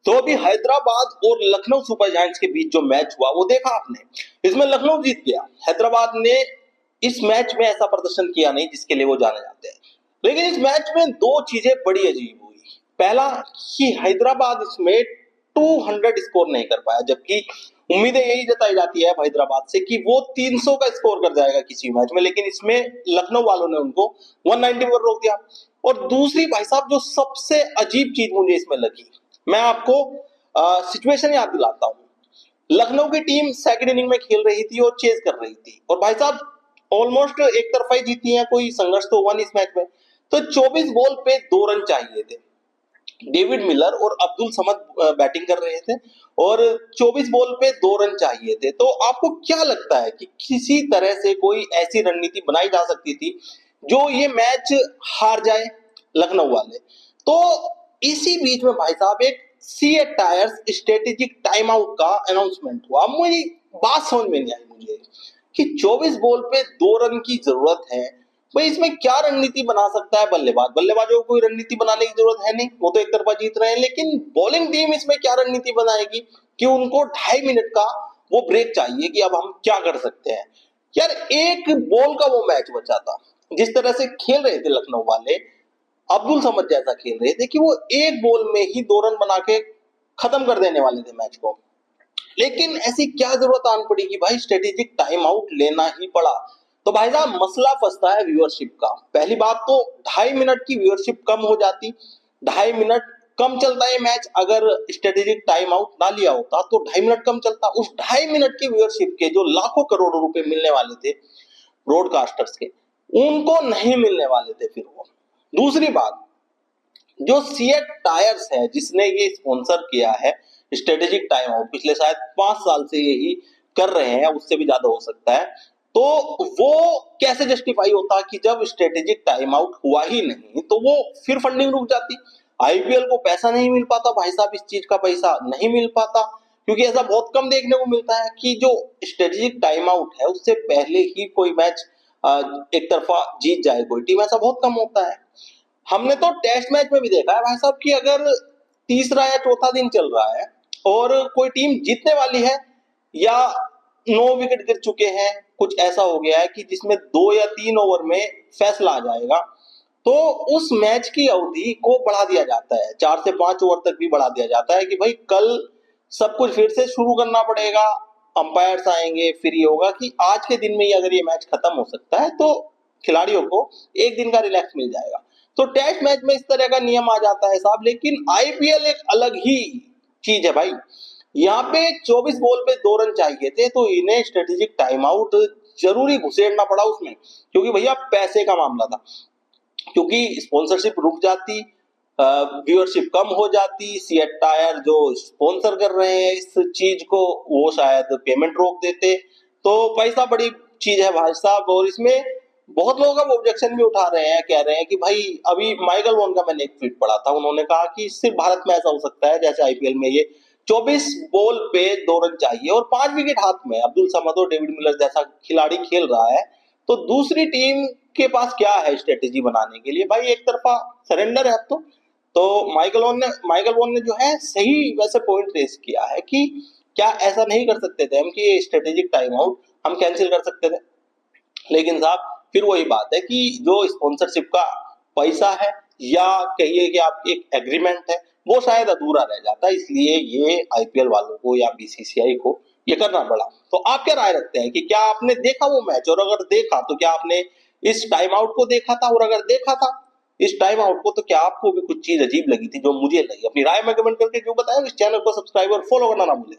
तो अभी हैदराबाद और लखनऊ सुपर जायंट्स के बीच जो मैच हुआ वो देखा आपने। इसमें लखनऊ जीत गया। हैदराबाद ने इस मैच में ऐसा प्रदर्शन किया नहीं जिसके लिए वो जाने जाते हैं। लेकिन इस मैच में दो चीजें बड़ी अजीब हुई। पहला कि हैदराबाद इसमें 200 स्कोर नहीं कर पाया, जबकि उम्मीदें यही जताई जाती है हैदराबाद से कि वो 300 का स्कोर कर जाएगा किसी मैच में, लेकिन इसमें लखनऊ वालों ने उनको 190 पर रोक दिया। और दूसरी भाई साहब जो सबसे अजीब चीज मुझे इसमें लगी, मैं आपको सिचुएशन याद दिलाता हूं। लखनऊ की टीम सेकंड इनिंग में खेल रही थी और चेज कर रही थी, और भाई साहब ऑलमोस्ट एक तरफा ही जीती है, कोई संघर्ष तो हुआ नहीं इस मैच में। तो 24 बॉल पे 2 रन चाहिए थे। डेविड मिलर और अब्दुल समद बैटिंग कर रहे थे और 24 बॉल पे 2 रन चाहिए थे। तो आपको क्या लगता है कि किसी तरह से कोई ऐसी रणनीति बनाई जा सकती थी जो ये मैच हार जाए लखनऊ वाले? तो इसी बीच में भाई साहब एक CEAT tyres strategic time out का अनाउंसमेंट हुआ। मुझे बात समझ में नहीं आई मुझे कि 24 बॉल पे 2 रन की जरूरत है, भाई इसमें क्या रणनीति बना सकता है बल्लेबाज? बल्लेबाजों को कोई रणनीति बनाने की जरूरत है नहीं, वो तो एक तरफा जीत रहे हैं। लेकिन बॉलिंग टीम इसमें क्या रणनीति बनाएगी कि उनको 2.5 मिनट का वो ब्रेक चाहिए कि अब हम क्या कर सकते हैं। यार एक बॉल का वो मैच बचा था। जिस तरह से खेल रहे थे लखनऊ वाले, अब्दुल समद जैसा खेल रहे थे कि वो एक बॉल में ही 2 रन बना के खत्म कर देने वाले थे मैच को। लेकिन ऐसी क्या जरूरत आन पड़ी कि भाई स्ट्रेटेजिक टाइम आउट लेना ही पड़ा? तो भाई साहब मसला फंसता है व्यूअरशिप का। पहली बात तो 2.5 मिनट की व्यूअरशिप कम हो जाती, 2.5 मिनट कम चलता है मैच। अगर स्ट्रेटेजिक टाइम आउट ना लिया होता तो 2.5 मिनट कम चलता। उस 2.5 मिनट की व्यूअरशिप के जो लाखों करोड़ों रुपए मिलने वाले थे ब्रॉडकास्टर्स के, उनको नहीं मिलने वाले थे फिर वो। दूसरी बात, जो सीएट टायर्स है जिसने ये स्पॉन्सर किया है स्ट्रेटेजिक टाइम आउट, पिछले शायद 5 साल से यही कर रहे हैं, उससे भी ज्यादा हो सकता है, तो वो कैसे जस्टिफाई होता कि जब स्ट्रेटेजिक टाइम आउट हुआ ही नहीं तो वो फिर फंडिंग रुक जाती। आईपीएल को पैसा नहीं मिल पाता भाई साहब, इस चीज का पैसा नहीं मिल पाता, क्योंकि ऐसा बहुत कम देखने को मिलता है कि जो स्ट्रेटेजिक टाइम आउट है उससे पहले ही कोई मैच एक तरफा जीत जाए कोई टीम, ऐसा बहुत कम होता है। हमने तो टेस्ट मैच में भी देखा है भाई साहब कि अगर तीसरा या चौथा दिन चल रहा है और कोई टीम जीतने वाली है या 9 विकेट गिर चुके हैं, कुछ ऐसा हो गया है कि जिसमें 2 या 3 ओवर में फैसला आ जाएगा, तो उस मैच की अवधि को बढ़ा दिया जाता है, 4 से 5 ओवर तक भी बढ़ा दिया जाता है कि भाई कल सब कुछ फिर से शुरू करना पड़ेगा, अंपायर्स आएंगे, फिर ये होगा कि आज के दिन में ही अगर ये मैच खत्म हो सकता है तो खिलाड़ियों को एक दिन का रिलैक्स मिल जाएगा। तो टेस्ट मैच में इस तरह का नियम आ जाता है साहब। लेकिन आईपीएल एक अलग ही चीज है भाई। यहाँ पे 24 बॉल पे 2 रन चाहिए थे, तो इन्हें स्ट्रेटेजिक टाइम आउट जरूरी घुसेड़ना पड़ा उसमें, क्योंकि भैया पैसे का मामला था, क्योंकि स्पॉन्सरशिप रुक जाती, व्यूअरशिप कम हो जाती, सीएट टायर जो स्पॉन्सर कर रहे हैं इस चीज को वो शायद पेमेंट रोक देते। तो पैसा बड़ी चीज है भाई साहब। और इसमें बहुत लोग अब ऑब्जेक्शन भी उठा रहे हैं, कह रहे हैं कि भाई अभी माइकल वॉन का मैंने एक ट्वीट पढ़ा था, उन्होंने कहा कि सिर्फ भारत में ऐसा हो सकता है जैसे आईपीएल में ये 24 बॉल पे 2 रन चाहिए और 5 विकेट हाथ में अब्दुल समद और डेविड मिलर जैसा खिलाड़ी खेल रहा है, तो दूसरी टीम के पास क्या है स्ट्रेटेजी बनाने के लिए? भाई एक तरफा सरेंडर है अब तो माइकल वॉन ने जो है सही वैसे पॉइंट रेस किया है कि क्या ऐसा नहीं कर सकते थे हम कि स्ट्रेटेजिक टाइम आउट हम कैंसिल कर सकते थे? लेकिन साहब फिर वही बात है कि जो स्पॉन्सरशिप का पैसा है या कहिए कि आप एक एग्रीमेंट है, वो शायद अधूरा रह जाता है, इसलिए ये आईपीएल वालों को या बीसीसीआई को ये करना पड़ा। तो आप क्या राय रखते हैं कि क्या आपने देखा वो मैच, और अगर देखा तो क्या आपने इस टाइम आउट को देखा था, और अगर देखा था इस टाइम आउट को तो क्या आपको भी कुछ चीज अजीब लगी थी जो मुझे लगी? अपनी राय में कमेंट करके जो बताएं। इस चैनल को सब्सक्राइब और फॉलो करना ना भूलें।